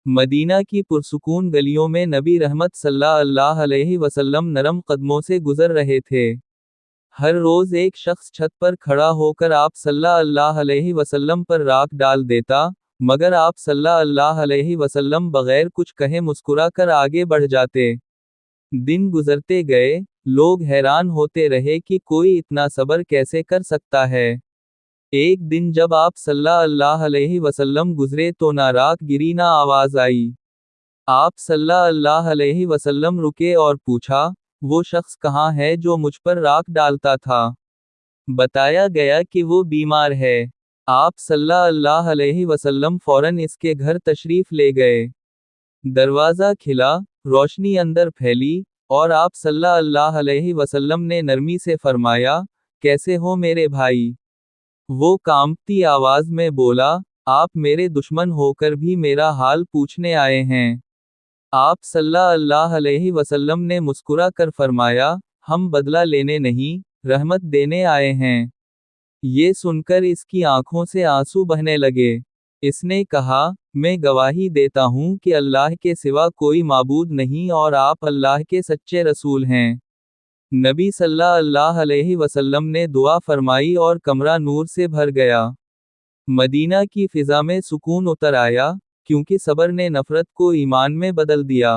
Medina की पुरसुकून गलियों में नबी रहमत सल्लल्लाहु अलैहि वसल्लम नरम कदमों से गुजर रहे थे। हर रोज एक शख्स छत पर खड़ा होकर आप सल्लल्लाहु अलैहि वसल्लम पर राख डाल देता, मगर आप सल्लल्लाहु अलैहि वसल्लम बगैर कुछ कहे मुस्कुरा कर आगे बढ़ जाते। दिन गुजरते गए, लोग हैरान होते रहे कि कोई इतना सब्र कैसे कर सकता है। एक दिन जब आप सल्लल्लाहु अलैहि वसल्लम गुजरे तो ना राख गिरी ना आवाज आई। आप सल्लल्लाहु अलैहि वसल्लम रुके और पूछा, वो शख्स कहाँ है जो मुझ पर राख डालता था? बताया गया कि वो बीमार है। आप सल्लल्लाहु अलैहि वसल्लम फौरन इसके घर तशरीफ ले गए। दरवाजा खिला, रोशनी अंदर फैली, और आप सल्लल्लाहु अलैहि वसल्लम ने नरमी से फरमाया, कैसे हो मेरे भाई? वो कांपती आवाज में बोला, आप मेरे दुश्मन होकर भी मेरा हाल पूछने आए हैं। आप सल्लल्लाहु अलैहि वसल्लम ने मुस्कुरा कर फरमाया, हम बदला लेने नहीं, रहमत देने आए हैं। ये सुनकर इसकी आंखों से आंसू बहने लगे। इसने कहा, मैं गवाही देता हूँ कि अल्लाह के सिवा कोई माबूद नहीं और आप अल्लाह के सच्चे रसूल हैं। नबी सल्लल्लाहु अलैहि वसल्लम ने दुआ फरमाई और कमरा नूर से भर गया। मदीना की फिजा में सुकून उतर आया, क्योंकि सब्र ने नफरत को ईमान में बदल दिया।